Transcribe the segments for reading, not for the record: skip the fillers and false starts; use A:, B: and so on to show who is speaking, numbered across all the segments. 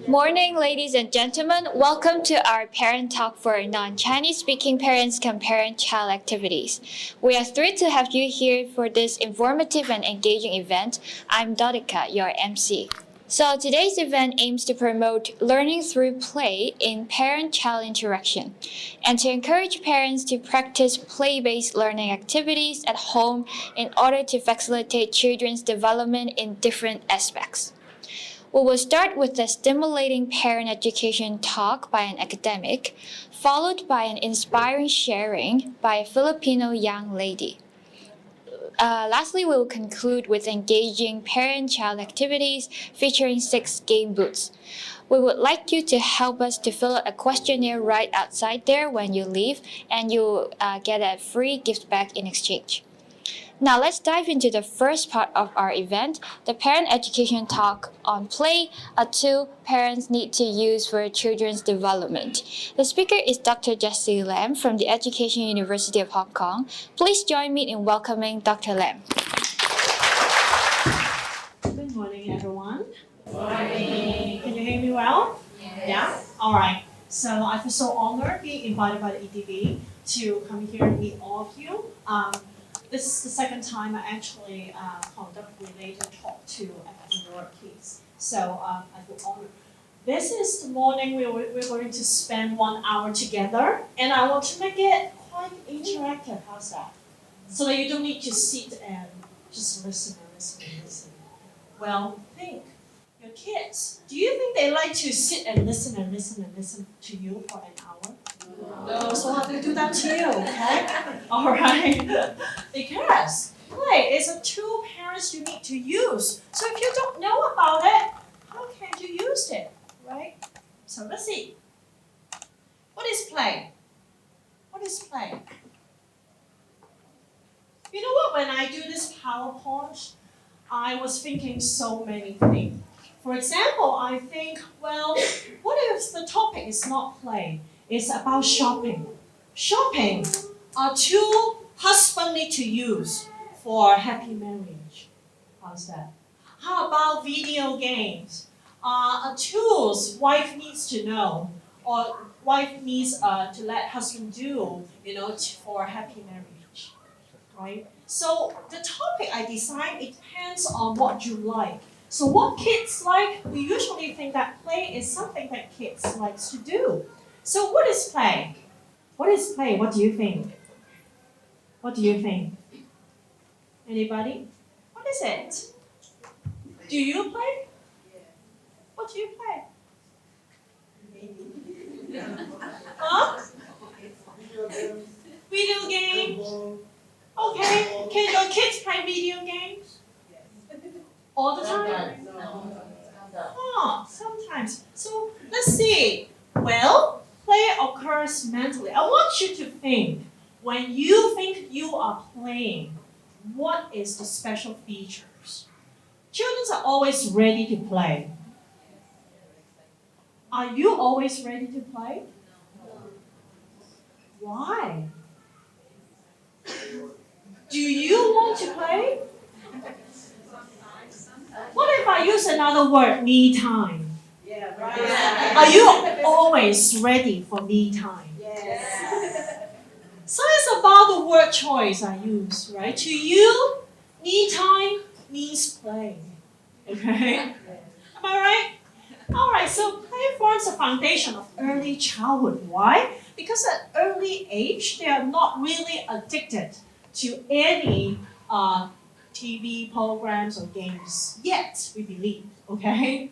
A: Morning, ladies and gentlemen. Welcome to our Parent Talk for non-Chinese speaking parents can parent-child activities. We are thrilled to have you here for this informative and engaging event. I'm Dodika, your MC. So today's event aims to promote learning through play in parent-child interaction and to encourage parents to practice play-based learning activities at home in order to facilitate children's development in different aspects. We will start with a stimulating parent education talk by an academic, followed by an inspiring sharing by a Filipino young lady. Lastly, we will conclude with engaging parent-child activities featuring 6 game booths. We would like you to help us to fill out a questionnaire right outside there when you leave, and you'll get a free gift bag in exchange. Now let's dive into the first part of our event, the parent education talk on play, a tool parents need to use for children's development. The speaker is Dr. Jessie Lam from the Education University of Hong Kong. Please join me in welcoming Dr. Lam.
B: Good morning, everyone. Good morning. Can you hear me well? Yes. Yeah? All right. So I feel so honored being invited by the EDB to come here and meet all of you. This is the second time I actually conduct related talk to FF kids. So I feel honored. This is the morning we're going to spend 1 hour together, and I want to make it quite interactive. How's that? So that you don't need to sit and just listen and listen and listen. Well, think. Your kids, do you think they like to sit and listen and listen and listen to you for an hour? No. So how to do that to you, okay? All right. Because play is a tool parents you need to use. So if you don't know about it, how can you use it, right? So let's see. What is play? What is play? You know what? When I do this PowerPoint, I was thinking so many things. For example, I think, well, what if the topic is not play? It's about shopping. Shopping are two husbands need to use for a happy marriage. How's that? How about video games? Tools wife needs to know, or wife needs to let husband do, for a happy marriage, right? So the topic I design, it depends on what you like. So what kids like, we usually think that play is something that kids likes to do. So what is play? What is play? What do you think? What do you think? Anybody? What is it? Do you play? What do you play? Huh? Video games? Okay. Can your kids play video games? All the time? No. Sometimes. So let's see. Well, play occurs mentally. I want you to think, when you think you are playing, what is the special features? Children are always ready to play. Are you always ready to play? Why? Do you want to play? What if I use another word, me time?
C: Yeah, right.
B: Are you always ready for me time?
C: Yes.
B: So it's about the word choice I use, right? To you, me time means play. Okay? Am I right? Alright, so play forms the foundation of early childhood. Why? Because at early age, they are not really addicted to any TV programs or games yet, we believe, okay?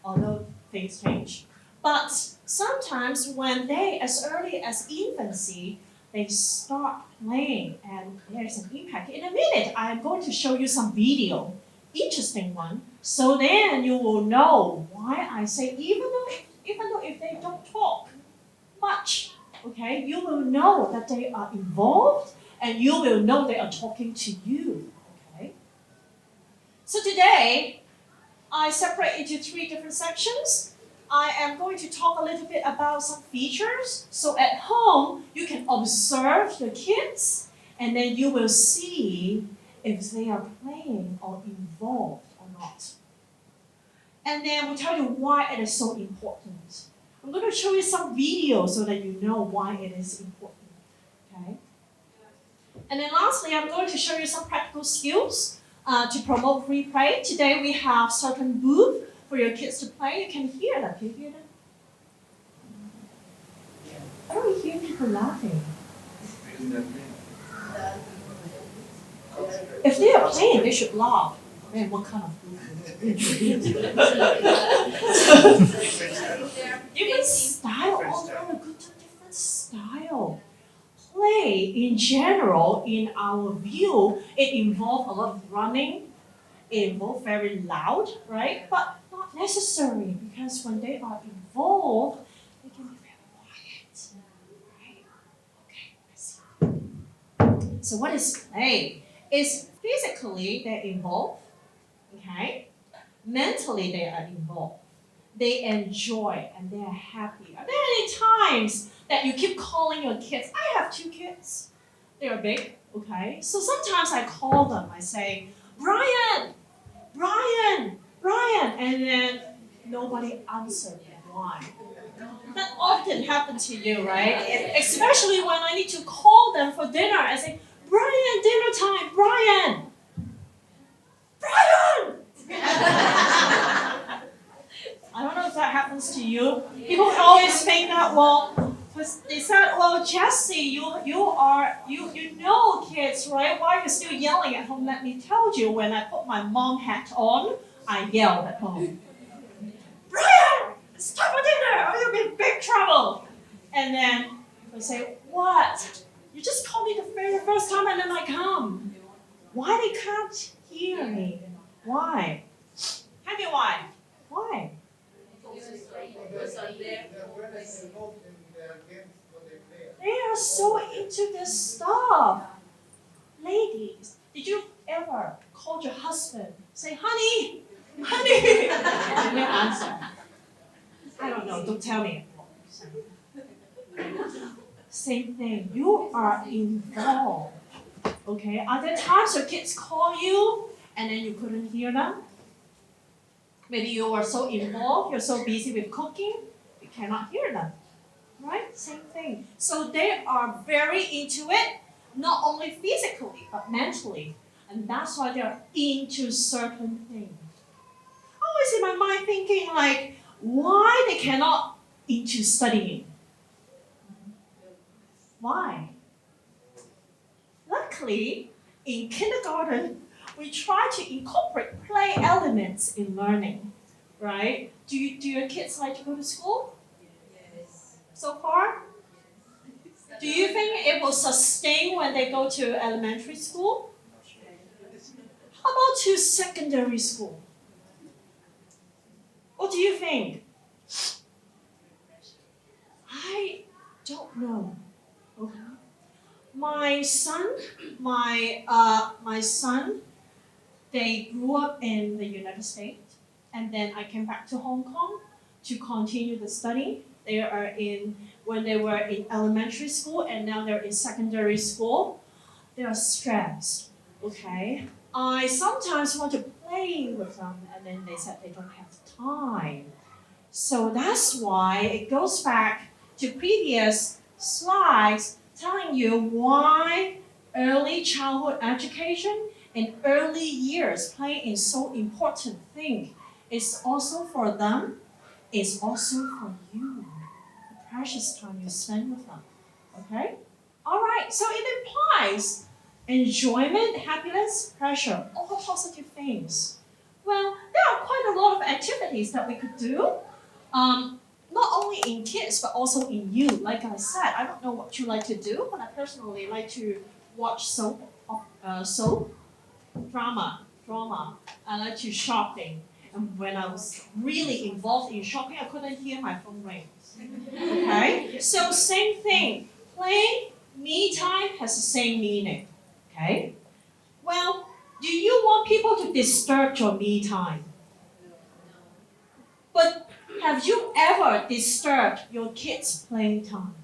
B: Although things change. But sometimes when they, as early as infancy, they start playing and there's an impact. In a minute, I'm going to show you some video, interesting one, so then you will know why I say even though if they don't talk much, okay, you will know that they are involved and you will know they are talking to you, okay? So today, I separate into 3 different sections. I am going to talk a little bit about some features. So at home, you can observe the kids and then you will see if they are playing or involved or not. and then we'll tell you why it is so important. I'm going to show you some videos so that you know why it is important. Okay? And then lastly, I'm going to show you some practical skills to promote free play. Today we have certain booths for your kids to play. You can hear them. Can you hear them? I don't hear people laughing. If they are playing, they should laugh. Man, what kind of different style, all kind of good different style. Play in general, in our view, it involves a lot of running. It involves very loud, right? But not necessary, because when they are involved, they can be very quiet. Right? Okay, let's see. So what is play? It's physically they're involved, okay? Mentally they are involved. They enjoy and they are happy. Are there any times that you keep calling your kids? I have 2 kids. They are big, okay? So sometimes I call them, I say, Brian, Brian, Brian, and then nobody answered. Why? That often happens to you, right? Especially when I need to call them for dinner. I say, Brian, dinner time, Brian! Brian! I don't know if that happens to you. People always think that, well, they said, well, Jesse, you know kids, right? Why are you still yelling at home? Let me tell you, when I put my mom hat on, I yelled at home. Brian, it's time for dinner, or you'll be in big trouble. And then they say, what? You just called me the very first time and then I come. Why they can't hear me? Why? Tell me why. Why? They are so into this stuff. Ladies, did you ever call your husband, say, honey, honey? And he'll answer. I don't know, don't tell me. Same thing, you are involved. Okay, are there times your kids call you and then you couldn't hear them? Maybe you are so involved, you're so busy with cooking, you cannot hear them. Right? Same thing. So they are very into it, not only physically, but mentally. And that's why they're into certain things. Always in my mind thinking like, why they cannot into studying? Why? Luckily, in kindergarten, we try to incorporate play elements in learning, right? Do your kids like to go to school?
C: Yes.
B: So far? Do you think it will sustain when they go to elementary school? How about to secondary school? What do you think? I don't know. Okay. My son, they grew up in the United States, and then I came back to Hong Kong to continue the study. They are when they were in elementary school, and now they're in secondary school. They are stressed. Okay. I sometimes want to play with them, and then they said they don't have time. So that's why it goes back to previous slides telling you why early childhood education in early years play is so important thing. It's also for them, it's also for you. The precious time you spend with them. Okay? Alright, so it implies enjoyment, happiness, pressure, all positive things. Well, there are quite a lot of activities that we could do. Not only in kids, but also in you. Like I said, I don't know what you like to do, but I personally like to watch soap, drama. I like to shopping. And when I was really involved in shopping, I couldn't hear my phone rings. Okay? So same thing. Play, me time has the same meaning. Okay? Well, do you want people to disturb your me time? But have you ever disturbed your kids' playtime?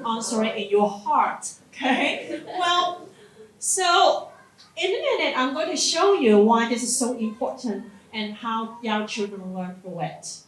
B: Answer it in your heart. Okay? Well, so In a minute, I'm going to show you why this is so important and how young children learn through it.